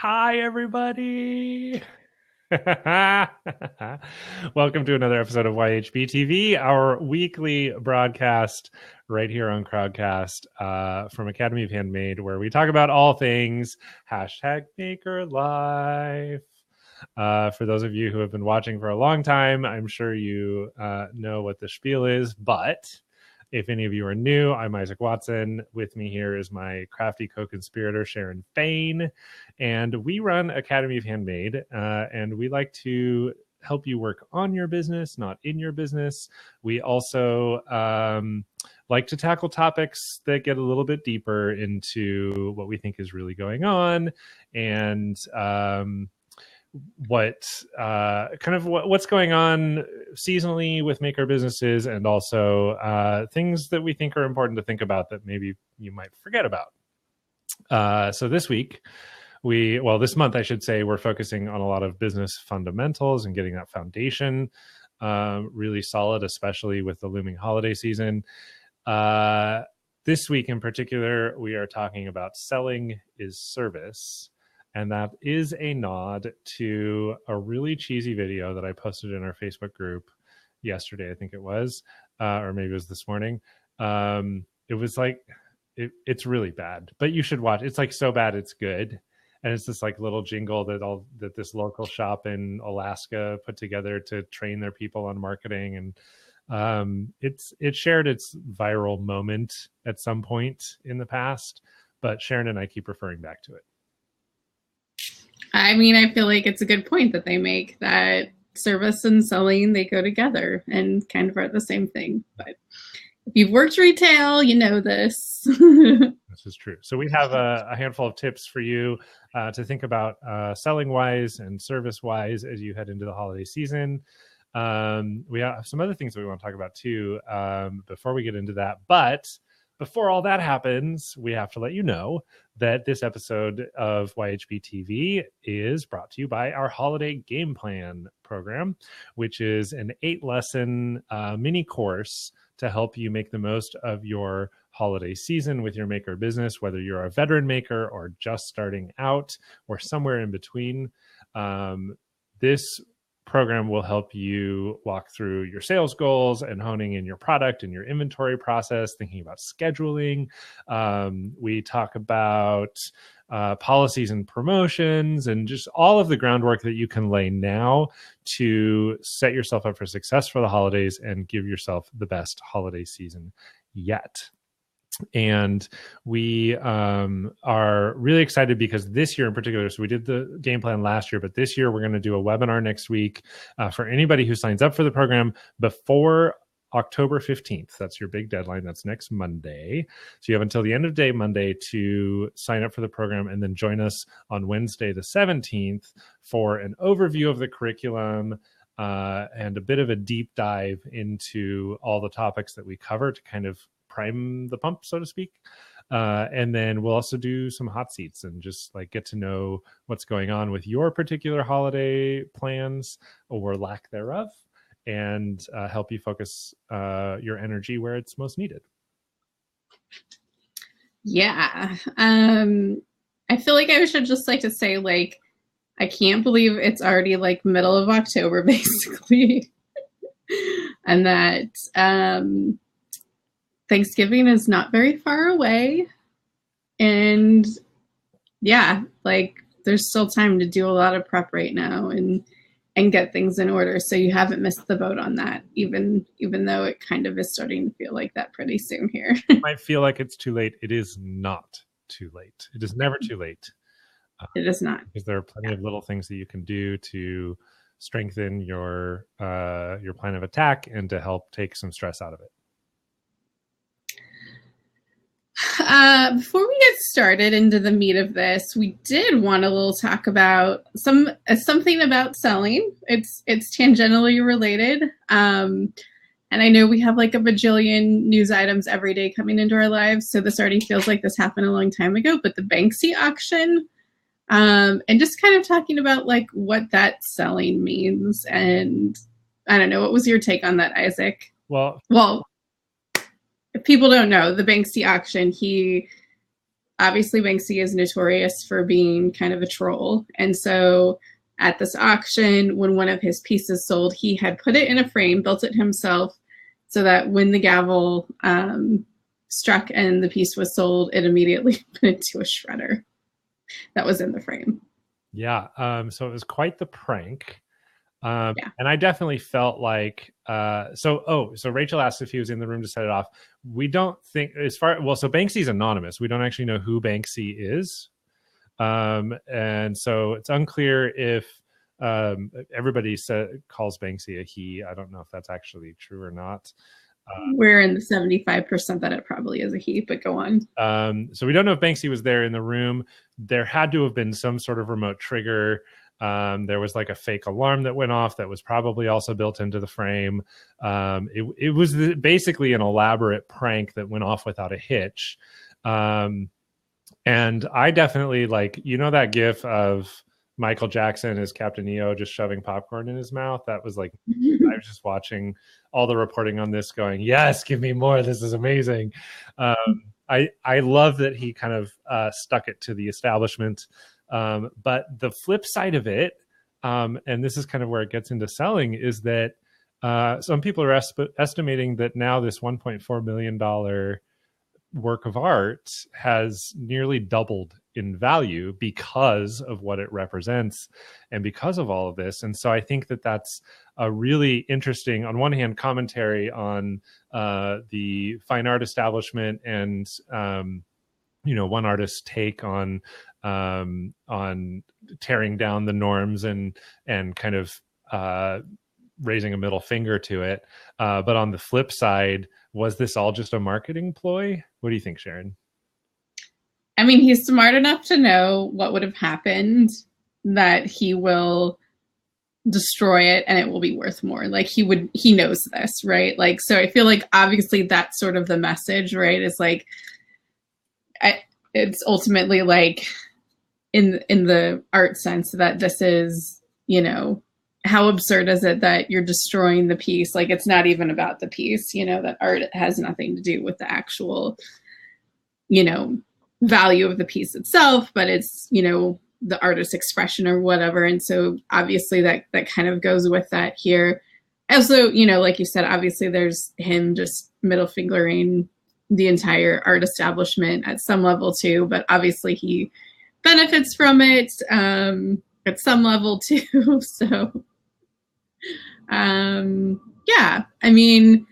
Hi, everybody. Welcome to another episode of YHB TV, our weekly broadcast right here on Crowdcast from Academy of Handmade, where we talk about all things #maker life. For those of you who have been watching for a long time, I'm sure you know what the spiel is, but if any of you are new, I'm Isaac Watson. With me here is my crafty co-conspirator, Sharon Fain. And we run Academy of Handmade, and we like to help you work on your business, not in your business. We also like to tackle topics that get a little bit deeper into what we think is really going on and what's going on seasonally with maker businesses, and also things that we think are important to think about that maybe you might forget about. So this month, I should say, we're focusing on a lot of business fundamentals and getting that foundation really solid, especially with the looming holiday season. This week in particular, we are talking about selling is service. And that is a nod to a really cheesy video that I posted in our Facebook group yesterday, I think it was, or maybe it was this morning. It was like, it's really bad, but you should watch. It's like so bad it's good. And it's this like little jingle that this local shop in Alaska put together to train their people on marketing. And it shared its viral moment at some point in the past, but Sharon and I keep referring back to it. I mean, I feel like it's a good point that they make, that service and selling, they go together and kind of are the same thing. But if you've worked retail, you know this. This is true. So we have a handful of tips for you to think about selling wise and service wise as you head into the holiday season. We have some other things that we want to talk about too before we get into that. But before all that happens, we have to let you know that this episode of YHB TV is brought to you by our Holiday Game Plan program, which is an 8-lesson mini course to help you make the most of your holiday season with your maker business, whether you're a veteran maker or just starting out or somewhere in between. This program will help you walk through your sales goals and honing in your product and your inventory process, thinking about scheduling. We talk about policies and promotions and just all of the groundwork that you can lay now to set yourself up for success for the holidays and give yourself the best holiday season yet. And we are really excited because this year in particular, so we did the game plan last year, but this year we're going to do a webinar next week for anybody who signs up for the program before October 15th. That's your big deadline. That's next Monday. So you have until the end of day Monday to sign up for the program, and then join us on Wednesday the 17th for an overview of the curriculum and a bit of a deep dive into all the topics that we cover to kind of prime the pump, so to speak. And then we'll also do some hot seats and just like get to know what's going on with your particular holiday plans or lack thereof, and help you focus your energy where it's most needed. Yeah. I feel like I should just like to say, like, I can't believe it's already like middle of October, basically. And that Thanksgiving is not very far away. And yeah, like there's still time to do a lot of prep right now and get things in order. So you haven't missed the boat on that, even though it kind of is starting to feel like that pretty soon here. It might feel like it's too late. It is not too late. It is never too late. It is not. Because there are plenty of little things that you can do to strengthen your plan of attack and to help take some stress out of it. Before we get started into the meat of this, we did want a little talk about something about selling. It's tangentially related. And I know we have like a bajillion news items every day coming into our lives, so this already feels like this happened a long time ago, but the Banksy auction, and just kind of talking about like what that selling means. And I don't know, what was your take on that, Isaac? Well, if people don't know, the Banksy auction, he obviously Banksy is notorious for being kind of a troll. And so at this auction, when one of his pieces sold, he had put it in a frame, built it himself, so that when the gavel struck and the piece was sold, it immediately went into a shredder that was in the frame. Yeah. So it was quite the prank. Yeah. And I definitely felt like, so Rachel asked if he was in the room to set it off. We don't think so Banksy's anonymous. We don't actually know who Banksy is. And so it's unclear if, everybody calls Banksy a he. I don't know if that's actually true or not. We're in the 75% that it probably is a he, but go on. So we don't know if Banksy was there in the room. There had to have been some sort of remote trigger. There was like a fake alarm that went off that was probably also built into the frame. It was basically an elaborate prank that went off without a hitch. And I definitely that gif of Michael Jackson as Captain EO just shoving popcorn in his mouth. That was like, I was just watching all the reporting on this going, yes, give me more. This is amazing. I love that he kind of stuck it to the establishment. But the flip side of it, and this is kind of where it gets into selling, is that some people are estimating that now this $1.4 million work of art has nearly doubled in value because of what it represents and because of all of this. And so I think that that's a really interesting, on one hand, commentary on the fine art establishment and one artist's take on tearing down the norms and kind of raising a middle finger to it. But on the flip side, was this all just a marketing ploy? What do you think, Sharon? I mean, he's smart enough to know what would have happened, that he will destroy it and it will be worth more. Like he knows this, right? Like, so I feel like obviously that's sort of the message, right? It's like, it's ultimately like in the art sense that this is, how absurd is it that you're destroying the piece? Like, it's not even about the piece, that art has nothing to do with the actual, value of the piece itself, but it's, the artist's expression or whatever. And so obviously that kind of goes with that here. Also, like you said, obviously there's him just middle fingering the entire art establishment at some level too, but obviously he benefits from it at some level too. So yeah, I mean,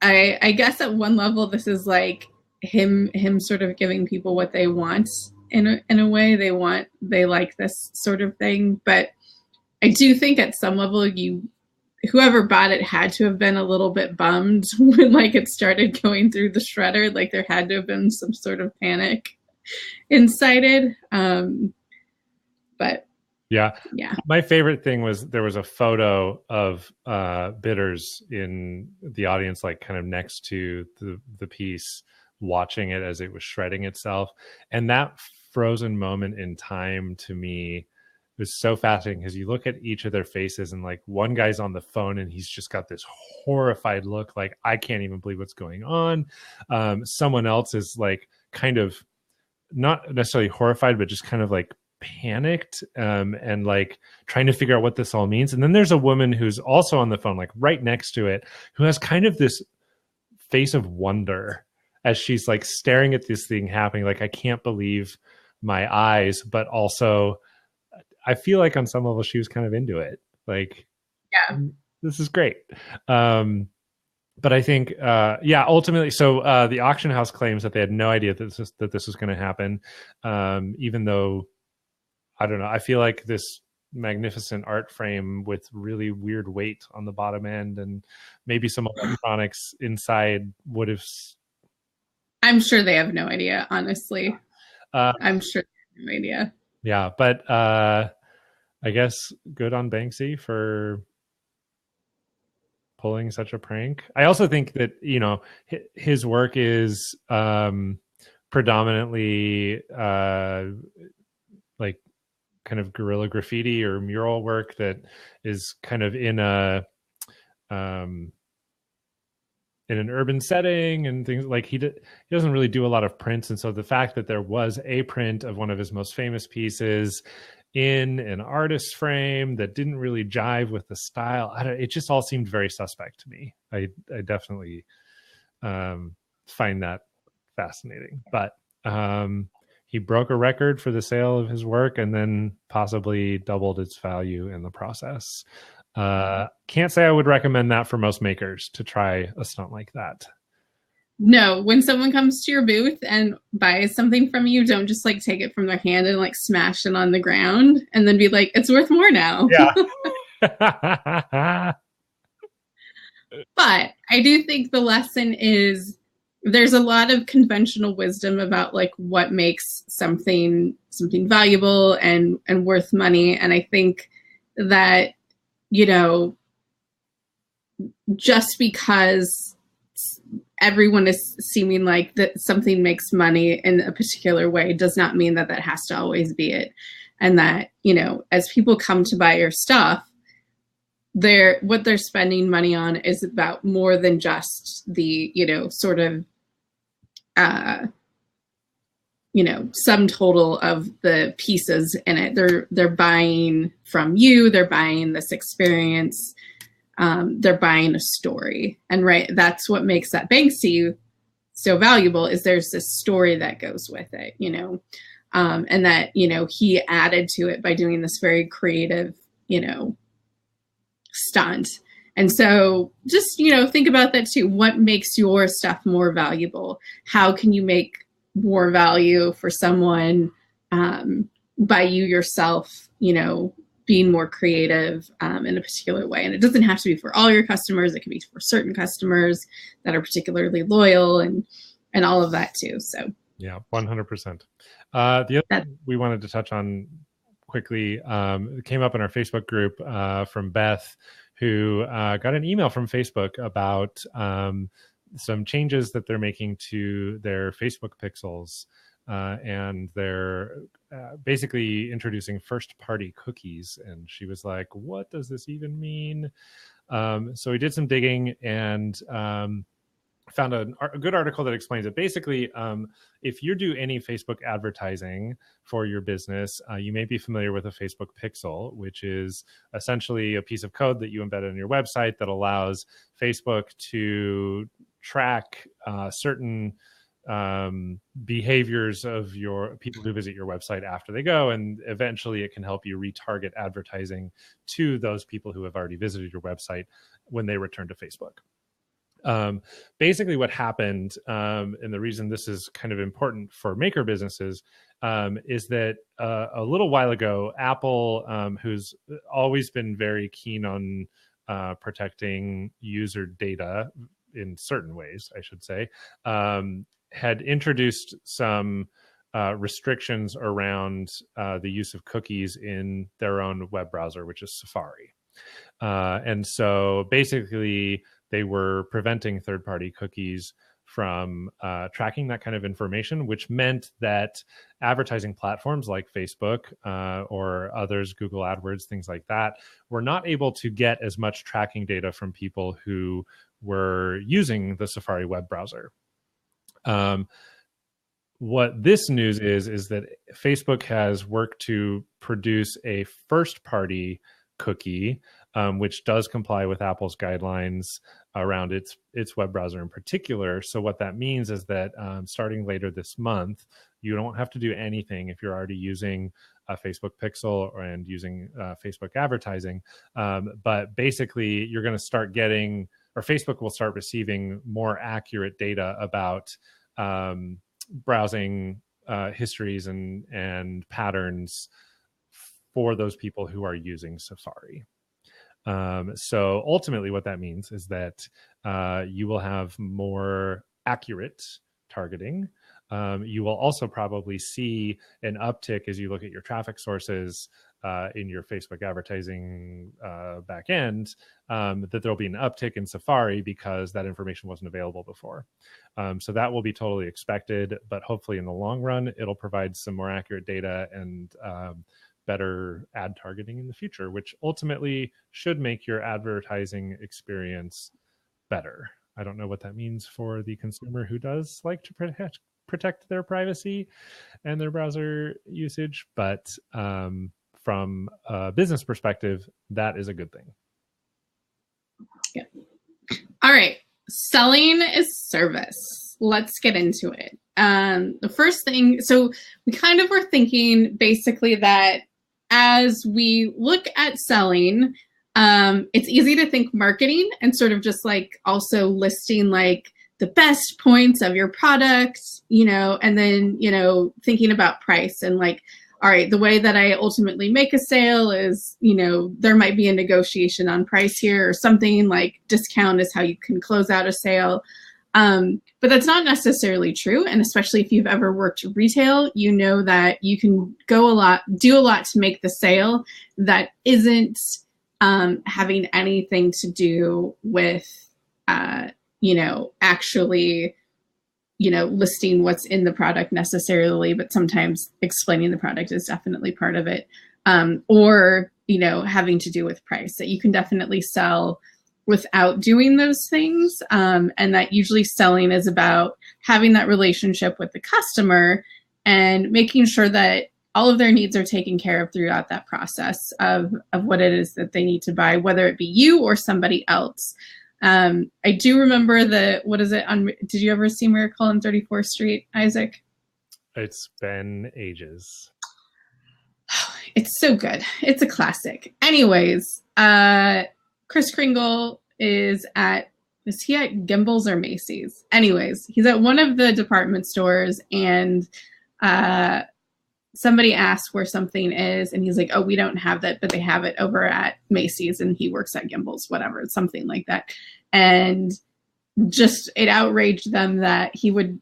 I guess at one level this is like him sort of giving people what they want in a way. They like this sort of thing, but I do think at some level whoever bought it had to have been a little bit bummed when it started going through the shredder. Like, there had to have been some sort of panic incited. But yeah. Yeah. My favorite thing was there was a photo of bidders in the audience, kind of next to the piece, watching it as it was shredding itself. And that frozen moment in time to me was so fascinating, because you look at each of their faces and one guy's on the phone and he's just got this horrified look, like, I can't even believe what's going on. Someone else is kind of not necessarily horrified, but just kind of panicked and trying to figure out what this all means. And then there's a woman who's also on the phone, right next to it, who has kind of this face of wonder as she's staring at this thing happening. I can't believe my eyes, but also I feel like on some level she was kind of into it. Yeah, this is great. But I think, ultimately, so the auction house claims that they had no idea that this was going to happen. Even though, I don't know, I feel like this magnificent art frame with really weird weight on the bottom end and maybe some electronics inside would have. I'm sure they have no idea, honestly. I'm sure they have no idea. Yeah, but I guess good on Banksy for pulling such a prank. I also think that, his work is predominantly kind of guerrilla graffiti or mural work that is kind of in in an urban setting and things like he doesn't really do a lot of prints. And so the fact that there was a print of one of his most famous pieces in an artist's frame that didn't really jive with the style, it just all seemed very suspect to me. I definitely find that fascinating. But he broke a record for the sale of his work and then possibly doubled its value in the process. Can't say I would recommend that for most makers to try a stunt like that. No, when someone comes to your booth and buys something from you, don't just like take it from their hand and like smash it on the ground and then be like, it's worth more now. Yeah. But I do think the lesson is there's a lot of conventional wisdom about like what makes something valuable and worth money. And I think that, you know, just because everyone is seeming like that something makes money in a particular way does not mean that that has to always be it. And that, you know, as people come to buy your stuff, what they're spending money on is about more than just the, you know, sort of, you know, sum total of the pieces in it. They're buying from you, they're buying this experience, they're buying a story. And right, that's what makes that Banksy so valuable, is there's this story that goes with it, you know, and that, you know, he added to it by doing this very creative, you know, stunt. And so just, you know, think about that too. What makes your stuff more valuable? How can you make more value for someone by you yourself, you know, being more creative in a particular way? And it doesn't have to be for all your customers. It can be for certain customers that are particularly loyal and all of that too. So yeah, 100%. The other thing we wanted to touch on quickly, it came up in our Facebook group from Beth, who got an email from Facebook about some changes that they're making to their Facebook pixels. And they're basically introducing first-party cookies. And she was like, what does this even mean? So we did some digging and found a good article that explains it. Basically, if you do any Facebook advertising for your business, you may be familiar with a Facebook pixel, which is essentially a piece of code that you embed in your website that allows Facebook to track certain behaviors of your people who visit your website after they go. And eventually it can help you retarget advertising to those people who have already visited your website when they return to Facebook. Basically what happened, and the reason this is kind of important for maker businesses, is that a little while ago, Apple, who's always been very keen on protecting user data in certain ways, I should say, had introduced some restrictions around the use of cookies in their own web browser, which is Safari. And so basically, they were preventing third-party cookies from tracking that kind of information, which meant that advertising platforms like Facebook or others, Google AdWords, things like that, were not able to get as much tracking data from people who were using the Safari web browser. What this news is that Facebook has worked to produce a first-party cookie, which does comply with Apple's guidelines around its web browser in particular. So what that means is that starting later this month, you don't have to do anything if you're already using a Facebook pixel and using Facebook advertising. But basically, you're going to start getting, or Facebook will start receiving more accurate data about browsing histories and patterns for those people who are using Safari. So ultimately what that means is that you will have more accurate targeting. You will also probably see an uptick as you look at your traffic sources in your Facebook advertising back end, that there'll be an uptick in Safari because that information wasn't available before. So that will be totally expected, but hopefully in the long run, it'll provide some more accurate data and better ad targeting in the future, which ultimately should make your advertising experience better. I don't know what that means for the consumer who does like to protect their privacy and their browser usage, but from a business perspective, that is a good thing. Yeah. All right. Selling is service. Let's get into it. The first thing, so we kind of were thinking basically that as we look at selling, it's easy to think marketing and sort of just like also listing like the best points of your product, and then, thinking about price and like, all right, the way that I ultimately make a sale is, there might be a negotiation on price here or something like discount is how you can close out a sale. But that's not necessarily true. And especially if you've ever worked retail, you know that you can do a lot to make the sale that isn't having anything to do with, actually, listing what's in the product necessarily, but sometimes explaining the product is definitely part of it. Or, having to do with price, that you can definitely sell without doing those things. And that usually selling is about having that relationship with the customer and making sure that all of their needs are taken care of throughout that process of what it is that they need to buy, whether it be you or somebody else. I do remember did you ever see Miracle on 34th Street, Isaac? It's been ages. It's so good. It's a classic. Anyways, Kris Kringle is he at Gimbel's or Macy's? Anyways, he's at one of the department stores and somebody asks where something is and he's like, oh, we don't have that, but they have it over at Macy's and he works at Gimbel's, whatever, something like that. And just it outraged them that he would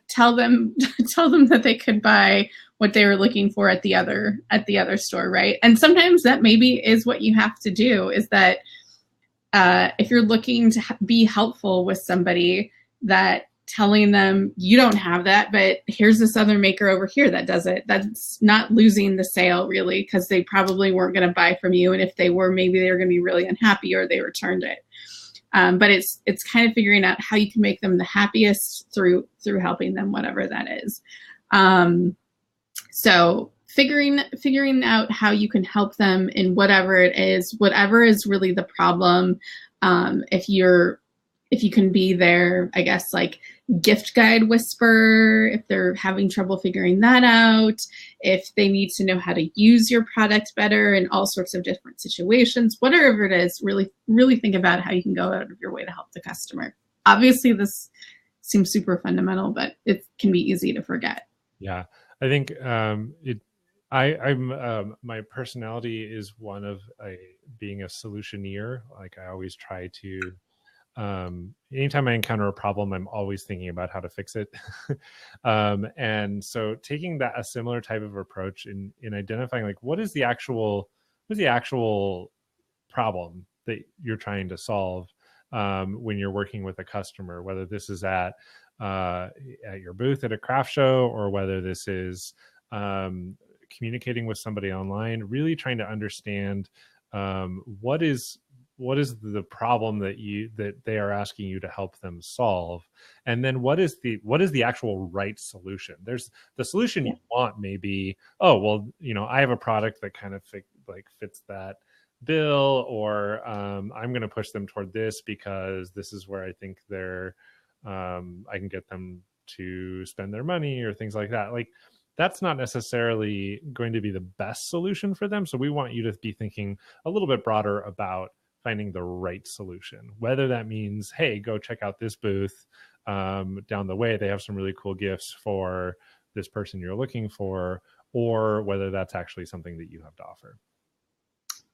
tell them that they could buy what they were looking for at the other store, right? And sometimes that maybe is what you have to do, is that if you're looking to be helpful with somebody, that telling them you don't have that, but here's this other maker over here that does it. That's not losing the sale really, because they probably weren't going to buy from you. And if they were, maybe they were going to be really unhappy or they returned it. But it's kind of figuring out how you can make them the happiest through helping them, whatever that is. So figuring out how you can help them in whatever it is, whatever is really the problem. If you can be there, I guess, like gift guide whisperer, if they're having trouble figuring that out, if they need to know how to use your product better in all sorts of different situations, whatever it is, really, really think about how you can go out of your way to help the customer. Obviously, this seems super fundamental, but it can be easy to forget. Yeah, I think my personality is one of being a solutioneer. Like I always try to, anytime I encounter a problem, I'm always thinking about how to fix it. And so taking a similar type of approach in identifying like, what is the actual problem that you're trying to solve, when you're working with a customer, whether this is at your booth at a craft show, or whether this is, communicating with somebody online, really trying to understand, what is the problem that they are asking you to help them solve, and then what is the actual right solution. There's the solution you want may be, oh well, I have a product that kind of fits that bill, or I'm going to push them toward this because this is where I think I can get them to spend their money, or things like that. Like that's not necessarily going to be the best solution for them. So we want you to be thinking a little bit broader about finding the right solution, whether that means, hey, go check out this booth down the way. They have some really cool gifts for this person you're looking for, or whether that's actually something that you have to offer.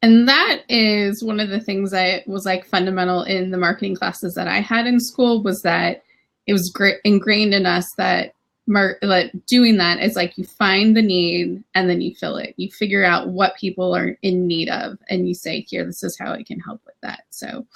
And that is one of the things that was like fundamental in the marketing classes that I had in school, was that it was ingrained in us that doing that is like you find the need and then you fill it. You figure out what people are in need of and you say, here, this is how I can help with that. So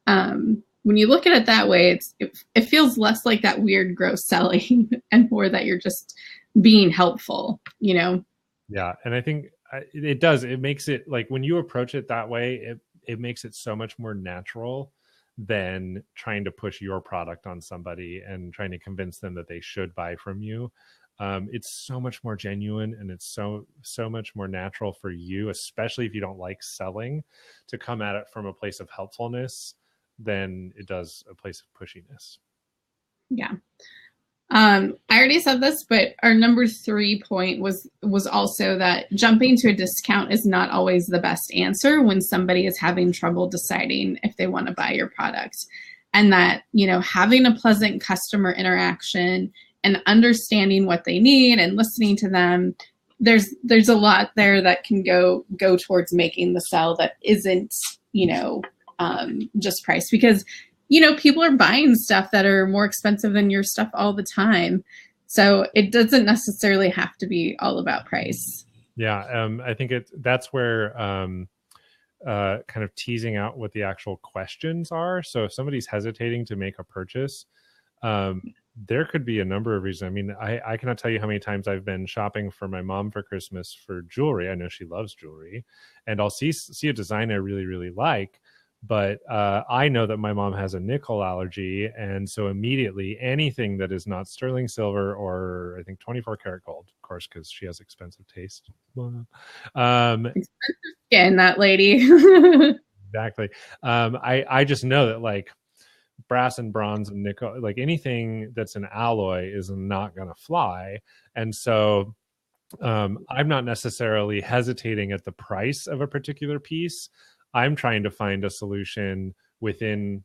when you look at it that way, it feels less like that weird, gross selling and more that you're just being helpful, Yeah. And I think it does. It makes it like when you approach it that way, it makes it so much more natural than trying to push your product on somebody and trying to convince them that they should buy from you. It's so much more genuine, and it's so much more natural for you, especially if you don't like selling, to come at it from a place of helpfulness than it does a place of pushiness. Yeah. I already said this, but our number 3 point was also that jumping to a discount is not always the best answer when somebody is having trouble deciding if they want to buy your product. And that, having a pleasant customer interaction and understanding what they need and listening to them, there's a lot there that can go towards making the sell that isn't, just price, because people are buying stuff that are more expensive than your stuff all the time. So it doesn't necessarily have to be all about price. Yeah. I think that's where kind of teasing out what the actual questions are. So if somebody's hesitating to make a purchase, there could be a number of reasons. I mean, I cannot tell you how many times I've been shopping for my mom for Christmas for jewelry. I know she loves jewelry, and I'll see a design I really, really like. But I know that my mom has a nickel allergy. And so immediately anything that is not sterling silver or I think 24 karat gold, of course, because she has expensive taste. Expensive skin, that lady. Exactly. I just know that like brass and bronze and nickel, like anything that's an alloy is not going to fly. And so I'm not necessarily hesitating at the price of a particular piece. I'm trying to find a solution within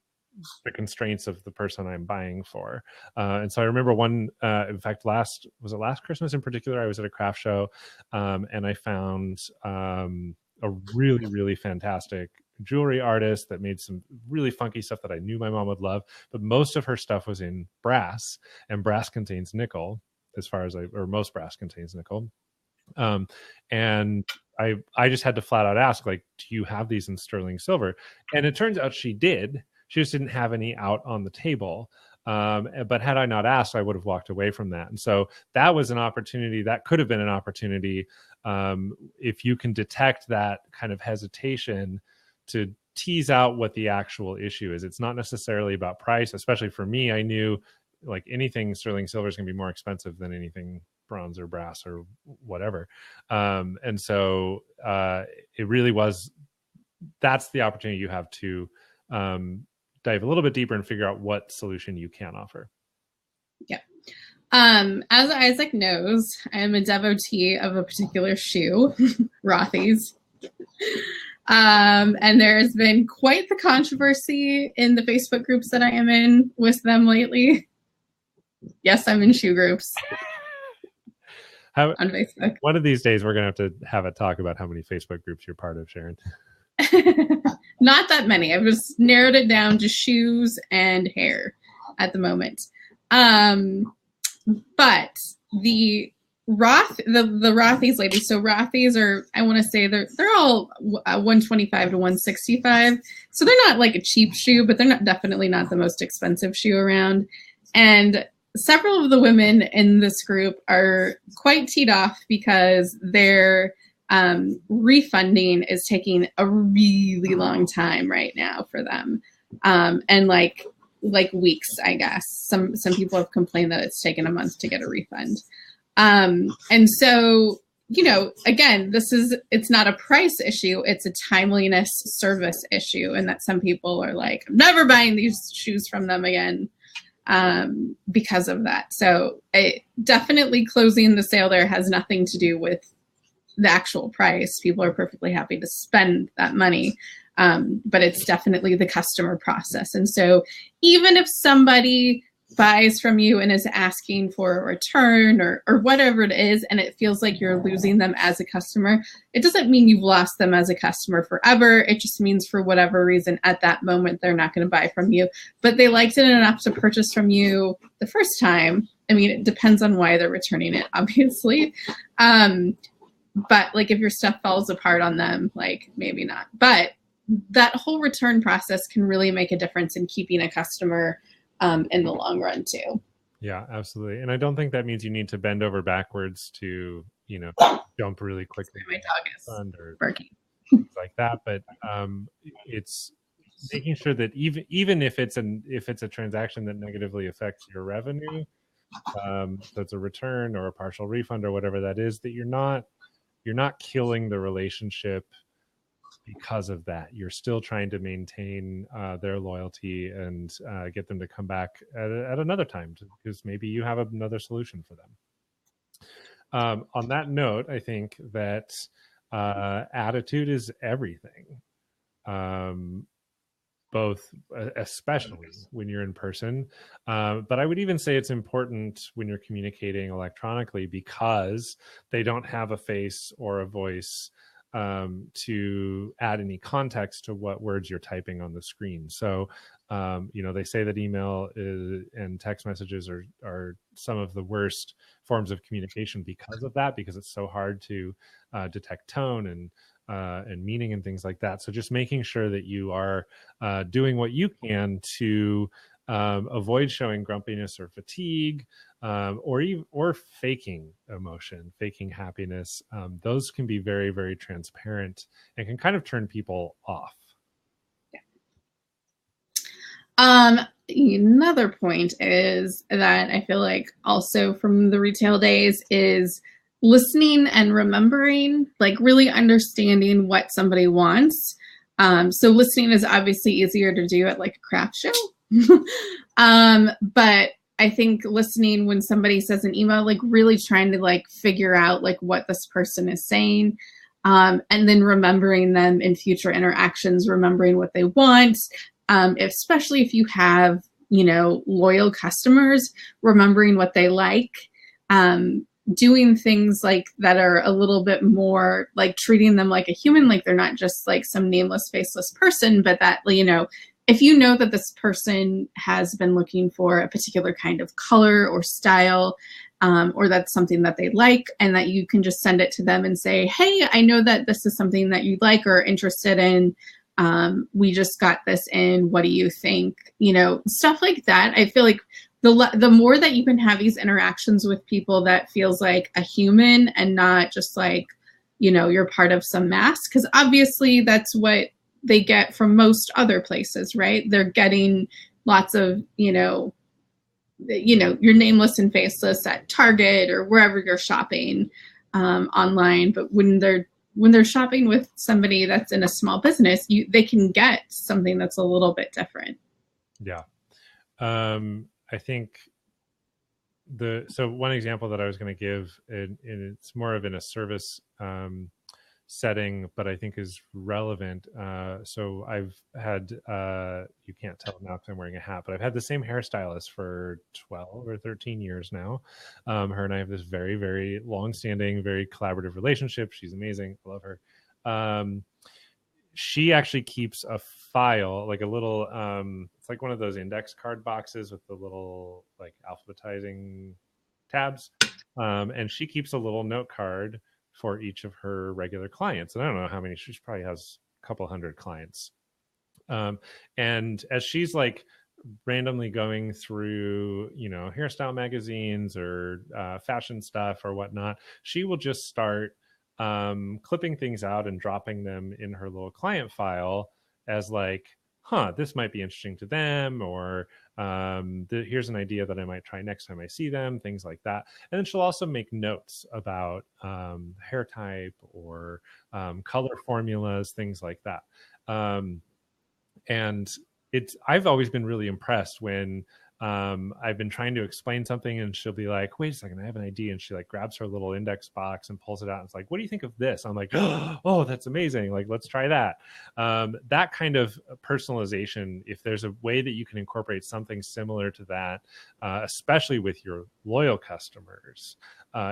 the constraints of the person I'm buying for. And so I remember in fact, last Christmas in particular, I was at a craft show and I found a really, really fantastic jewelry artist that made some really funky stuff that I knew my mom would love, but most of her stuff was in brass, and brass contains nickel or most brass contains nickel. And I just had to flat out ask, like, do you have these in sterling silver? And it turns out she did. She just didn't have any out on the table. But had I not asked, I would have walked away from that. And so that was an opportunity. That could have been an opportunity if you can detect that kind of hesitation to tease out what the actual issue is. It's not necessarily about price, especially for me. I knew like anything sterling silver is going to be more expensive than anything bronze or brass or whatever. And so it really was, that's the opportunity you have to dive a little bit deeper and figure out what solution you can offer. Yeah. As Isaac knows, I am a devotee of a particular shoe, Rothy's. And there has been quite the controversy in the Facebook groups that I am in with them lately. Yes, I'm in shoe groups. On Facebook. One of these days, we're going to have a talk about how many Facebook groups you're part of, Sharon. Not that many. I've just narrowed it down to shoes and hair at the moment. But the Rothy's ladies, so Rothy's are, I want to say they're all 125 to 165. So they're not like a cheap shoe, but they're definitely not the most expensive shoe around. And several of the women in this group are quite teed off because their refunding is taking a really long time right now for them. And like weeks, I guess. Some people have complained that it's taken a month to get a refund. And so, again, it's not a price issue. It's a timeliness service issue. And that some people are like, I'm never buying these shoes from them again. Because of that. So definitely closing the sale there has nothing to do with the actual price. People are perfectly happy to spend that money. But it's definitely the customer process. And so even if somebody buys from you and is asking for a return or whatever it is, and it feels like you're losing them as a customer, it doesn't mean you've lost them as a customer forever. It just means for whatever reason at that moment, they're not going to buy from you, but they liked it enough to purchase from you the first time. I mean, it depends on why they're returning it, obviously. But like if your stuff falls apart on them, like maybe not. But that whole return process can really make a difference in keeping a customer in the long run too. Yeah, absolutely. And I don't think that means you need to bend over backwards to, jump really quickly. My dog is or barking. things like that. But it's making sure that even if it's a transaction that negatively affects your revenue, so it's a return or a partial refund or whatever that is, that you're not killing the relationship because of that. You're still trying to maintain their loyalty and get them to come back at another time, because maybe you have another solution for them. On that note, I think that attitude is everything. Both, especially when you're in person. But I would even say it's important when you're communicating electronically, because they don't have a face or a voice to add any context to what words you're typing on the screen. So, they say that email and text messages are some of the worst forms of communication because of that, because it's so hard to detect tone and meaning and things like that. So just making sure that you are doing what you can to avoid showing grumpiness or fatigue, or faking emotion, faking happiness. Those can be very, very transparent and can kind of turn people off. Another point is that I feel like also from the retail days is listening and remembering, like really understanding what somebody wants. So listening is obviously easier to do at like a craft show. But I think listening when somebody says an email, like really trying to like figure out like what this person is saying. And then remembering them in future interactions, remembering what they want. Especially if you have, loyal customers, remembering what they like, doing things like that are a little bit more like treating them like a human, like they're not just like some nameless, faceless person, but that, if you know that this person has been looking for a particular kind of color or style, or that's something that they like, and that you can just send it to them and say, hey, I know that this is something that you like or interested in. We just got this in. What do you think? Stuff like that. I feel like the more that you can have these interactions with people that feels like a human and not just like, you're part of some mass, because obviously that's what they get from most other places, right? They're getting lots of, you're nameless and faceless at Target or wherever you're shopping online. But when they're shopping with somebody that's in a small business, they can get something that's a little bit different. Yeah. I think so one example that I was going to give, and it's more of in a service setting, but I think is relevant. So I've had, you can't tell now because I'm wearing a hat, but I've had the same hairstylist for 12 or 13 years now. Her and I have this very, very long-standing, very collaborative relationship. She's amazing. I love her. She actually keeps a file, like a little, it's like one of those index card boxes with the little like alphabetizing tabs. And she keeps a little note card for each of her regular clients. And I don't know how many, she probably has a couple hundred clients. And as she's like randomly going through, hairstyle magazines or fashion stuff or whatnot, she will just start clipping things out and dropping them in her little client file as like, this might be interesting to them, or here's an idea that I might try next time I see them, things like that. And then she'll also make notes about hair type or color formulas, things like that. And I've always been really impressed when I've been trying to explain something and she'll be like, wait a second, I have an idea. And she like grabs her little index box and pulls it out. And it's like, what do you think of this? I'm like, oh, that's amazing. Like, let's try that. That kind of personalization, if there's a way that you can incorporate something similar to that, especially with your loyal customers,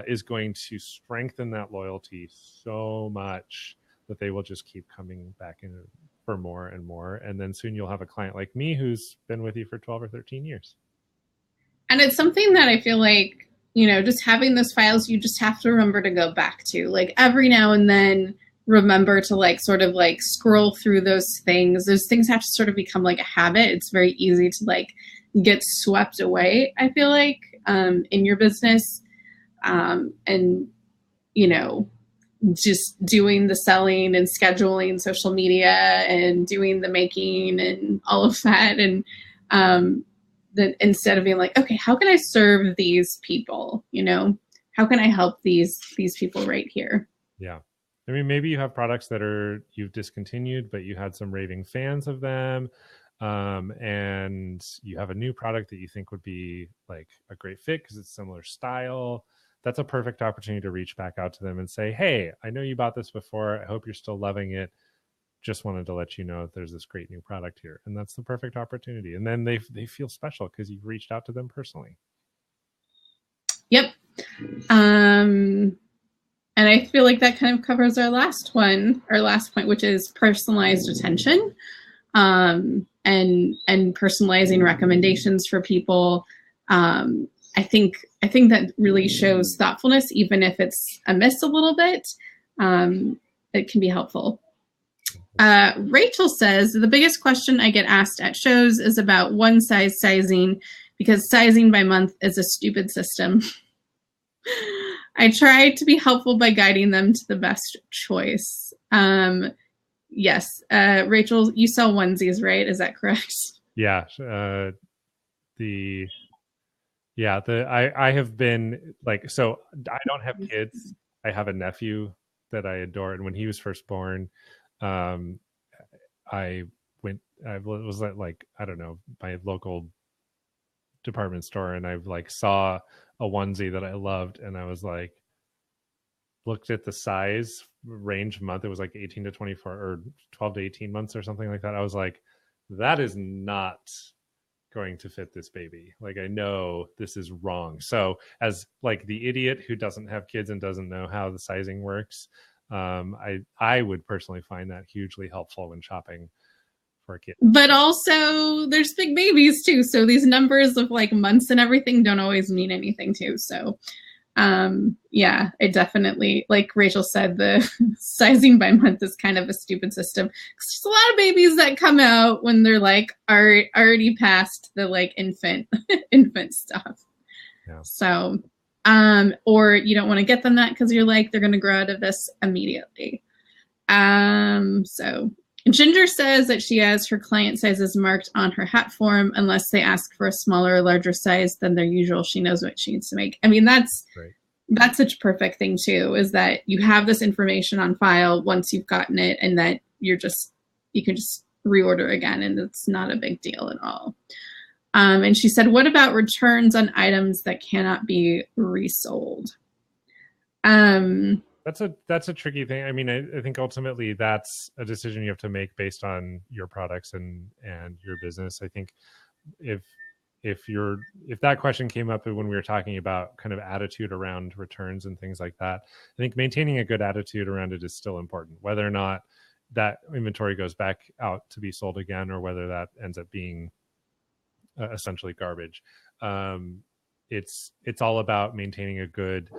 is going to strengthen that loyalty so much that they will just keep coming back in for more and more. And then soon you'll have a client like me who's been with you for 12 or 13 years. And it's something that I feel like, just having those files, you just have to remember to go back to, like every now and then, remember to like sort of like scroll through those things. Those things have to sort of become like a habit. It's very easy to like get swept away, I feel like, in your business. And, just doing the selling and scheduling social media and doing the making and all of that. And that instead of being like, okay, how can I serve these people? You know, how can I help these people right here? Yeah. I mean, maybe you have products that you've discontinued, but you had some raving fans of them. And you have a new product that you think would be like a great fit because it's similar style. That's a perfect opportunity to reach back out to them and say, hey, I know you bought this before. I hope you're still loving it. Just wanted to let you know that there's this great new product here. And that's the perfect opportunity. And then they feel special because you've reached out to them personally. Yep. And I feel like that kind of covers our last point, which is personalized attention, and personalizing recommendations for people. I think that really shows thoughtfulness, even if it's amiss a little bit. It can be helpful. Rachel says, the biggest question I get asked at shows is about one size sizing, because sizing by month is a stupid system. I try to be helpful by guiding them to the best choice. Yes. Rachel, you sell onesies, right? Is that correct? Yeah. I have been like, so I don't have kids. I have a nephew that I adore. And when he was first born, I was at like, I don't know, my local department store, and I like saw a onesie that I loved, and I was like, looked at the size range month. It was like 18 to 24 or 12 to 18 months or something like that. I was like, that is not going to fit this baby. Like, I know this is wrong. So as like the idiot who doesn't have kids and doesn't know how the sizing works, I would personally find that hugely helpful when shopping for a kid. But also there's big babies too. So these numbers of like months and everything don't always mean anything too. So yeah, it definitely, like Rachel said, the sizing by month is kind of a stupid system. There's a lot of babies that come out when they're like are already past the like infant stuff. Yeah. So or you don't want to get them that because you're like, they're going to grow out of this immediately. So Ginger says that she has her client sizes marked on her hat form unless they ask for a smaller or larger size than their usual. She knows what she needs to make. I mean, that's such a perfect thing too, is that you have this information on file once you've gotten it, and that you can just reorder again, and it's not a big deal at all. And she said, what about returns on items that cannot be resold? That's a tricky thing. I mean, I think ultimately that's a decision you have to make based on your products and your business. I think if that question came up when we were talking about kind of attitude around returns and things like that, I think maintaining a good attitude around it is still important, whether or not that inventory goes back out to be sold again, or whether that ends up being essentially garbage. It's all about maintaining a good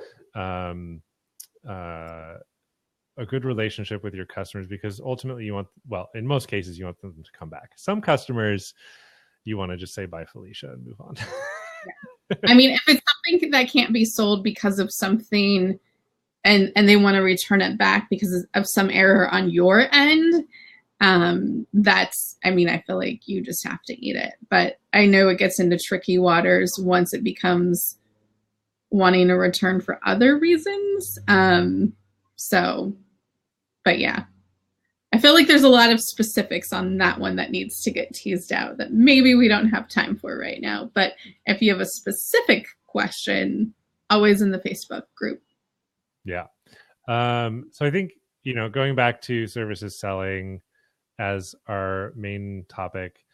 relationship with your customers, because ultimately in most cases you want them to come back. Some customers you want to just say bye Felicia and move on. I mean, if it's something that can't be sold because of something and they want to return it back because of some error on your end, I feel like you just have to eat it. But I know it gets into tricky waters once it becomes wanting a return for other reasons. But yeah, I feel like there's a lot of specifics on that one that needs to get teased out that maybe we don't have time for right now. But if you have a specific question, always in the Facebook group. Yeah. So I think, going back to services selling as our main topic,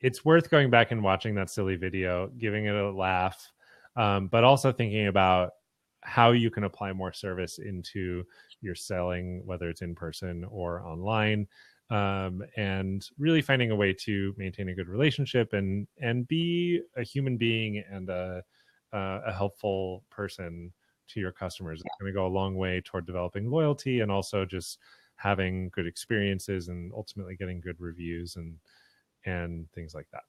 it's worth going back and watching that silly video, giving it a laugh, but also thinking about how you can apply more service into your selling, whether it's in person or online, and really finding a way to maintain a good relationship and be a human being and a helpful person to your customers. It's going to go a long way toward developing loyalty and also just having good experiences and ultimately getting good reviews and things like that.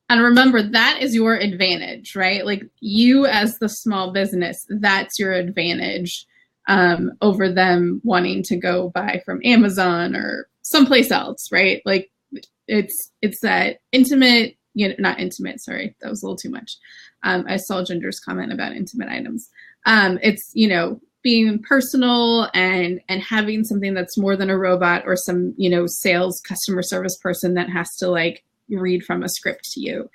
And remember, that is your advantage, right? Like you as the small business, that's your advantage over them wanting to go buy from Amazon or someplace else, right? Like it's that intimate, not intimate, sorry, that was a little too much. I saw Ginger's comment about intimate items. It's, being personal and having something that's more than a robot or some, sales customer service person that has to like read from a script to you,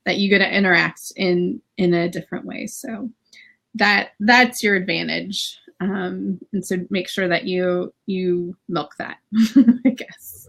that you get to interact in a different way. So that's your advantage. And so make sure that you milk that, I guess.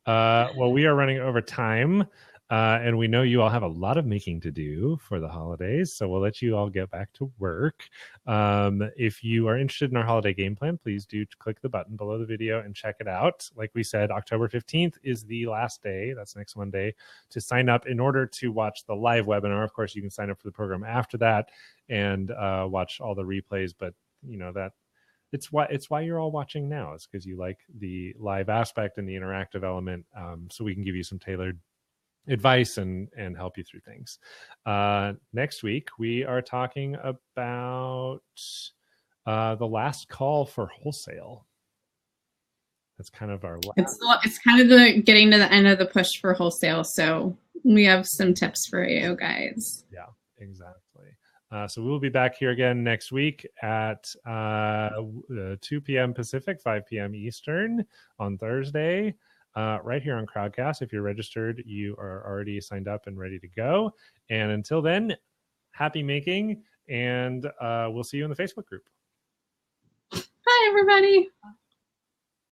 Well, we are running over time. And we know you all have a lot of making to do for the holidays, so we'll let you all get back to work. If you are interested in our holiday game plan, please do click the button below the video and check it out. Like we said, October 15th is the last day, that's next Monday, to sign up in order to watch the live webinar. Of course, you can sign up for the program after that and watch all the replays, but that it's why you're all watching now. It's because you like the live aspect and the interactive element, so we can give you some tailored advice and help you through things. Next week we are talking about the last call for wholesale. That's kind of our it's kind of the getting to the end of the push for wholesale, so we have some tips for you guys. Yeah, exactly. So we'll be back here again next week at 2 p.m. Pacific, 5 p.m. Eastern on Thursday. Right here on Crowdcast. If you're registered, you are already signed up and ready to go. And until then, happy making, and we'll see you in the Facebook group. Bye, everybody.